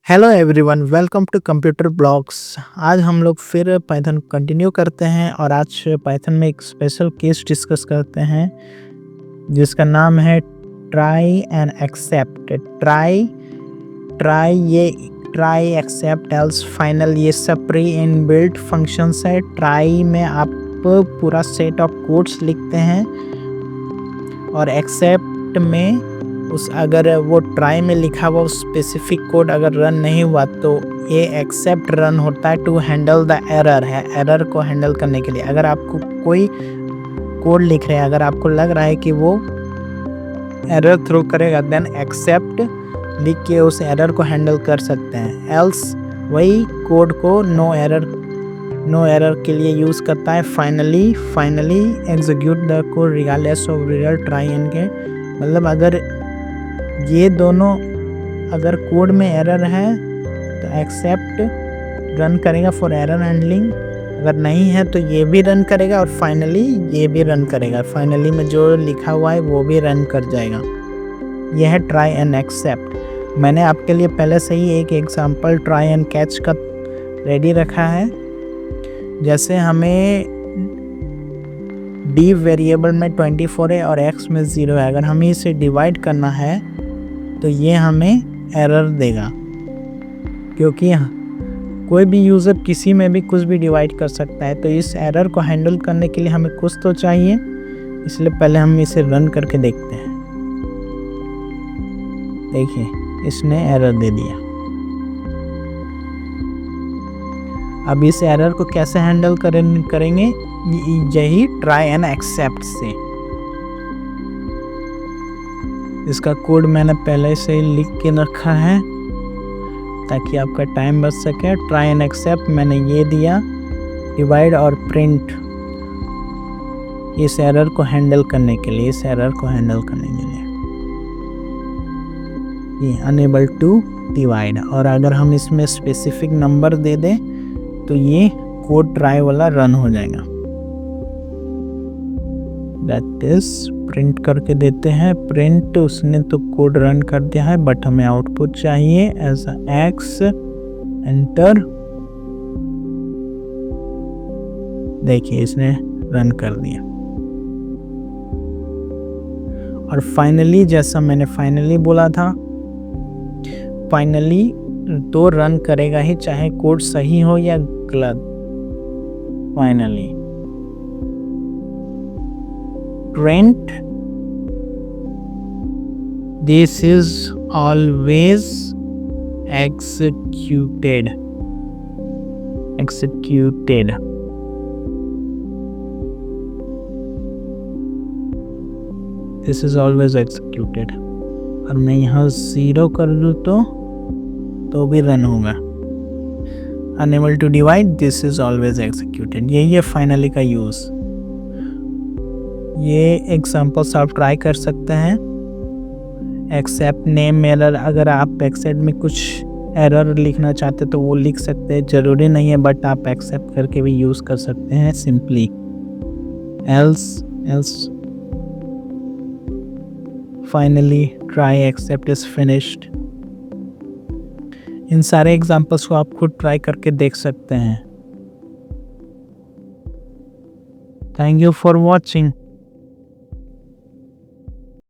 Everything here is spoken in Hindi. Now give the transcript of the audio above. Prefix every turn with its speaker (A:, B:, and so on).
A: Hello everyone, welcome to computer blogs. आज हम लोग फिर पाइथन कंटिन्यू करते हैं और आज पाइथन में एक स्पेशल केस डिस्कस करते हैं जिसका नाम है try and except. Try except else final, ये सब प्री इनबिल्ट फंक्शंस है। ट्राई में आप पूरा सेट ऑफ कोड्स लिखते हैं और एक्सेप्ट में अगर वो ट्राई में लिखा हुआ स्पेसिफिक कोड अगर रन नहीं हुआ तो ये एक्सेप्ट रन होता है टू हैंडल द एरर। है एरर को हैंडल करने के लिए। अगर आपको कोई कोड लिख रहे हैं, अगर आपको लग रहा है कि वो एरर थ्रो करेगा, देन एक्सेप्ट लिख के उस एरर को हैंडल कर सकते हैं। एल्स वही कोड को नो एरर के लिए यूज़ करता है। Finally execute the code regardless of result try and के, मतलब अगर ये दोनों अगर कोड में एरर है तो एक्सेप्ट रन करेगा फॉर एरर हैंडलिंग, अगर नहीं है तो ये भी रन करेगा और फाइनली ये भी रन करेगा। फाइनली में जो लिखा हुआ है वो भी रन कर जाएगा। यह है ट्राई एंड एक्सेप्ट। मैंने आपके लिए पहले से ही एक एग्जांपल ट्राई एंड कैच का रेडी रखा है। जैसे हमें डी वेरिएबल में 24 है और एक्स में 0 है, अगर हमें इसे डिवाइड करना है तो ये हमें एरर देगा, क्योंकि कोई भी यूज़र किसी में भी कुछ भी डिवाइड कर सकता है। तो इस एरर को हैंडल करने के लिए हमें कुछ तो चाहिए, इसलिए पहले हम इसे रन करके देखते हैं। देखिए, इसने एरर दे दिया। अब इस एरर को कैसे हैंडल करेंगे, यही ट्राई एंड एक्सेप्ट से। इसका कोड मैंने पहले से ही लिख के रखा है ताकि आपका टाइम बच सके। ट्राई एंड एक्सेप्ट मैंने ये दिया, डिवाइड और प्रिंट, इस एरर को हैंडल करने के लिए, ये अनेबल टू डिवाइड। और अगर हम इसमें स्पेसिफिक नंबर दे दें तो ये कोड ट्राई वाला रन हो जाएगा। दैट इज प्रिंट करके देते हैं। प्रिंट उसने तो कोड रन कर दिया है, बट हमें आउटपुट चाहिए एज एक्स। एंटर। देखिए, इसने रन कर दिया। और फाइनली, जैसा मैंने फाइनली बोला था, फाइनली तो रन करेगा ही, चाहे कोड सही हो या गलत। Finally print this is always executed. This is always executed। और मैं यहाँ 0 कर दूँ तो भी रन होगा। Unable to divide, this is always executed। यही है फाइनली का यूज़। ये एग्जांपल्स आप ट्राई कर सकते हैं। एक्सेप्ट नेम एरर, अगर आप एक्सेप्ट में कुछ एरर लिखना चाहते तो वो लिख सकते हैं, ज़रूरी नहीं है, बट आप एक्सेप्ट करके भी यूज़ कर सकते हैं simply. Else finally try except is finished. इन सारे एग्जांपल्स को आप खुद ट्राई करके देख सकते हैं। Thank you for watching.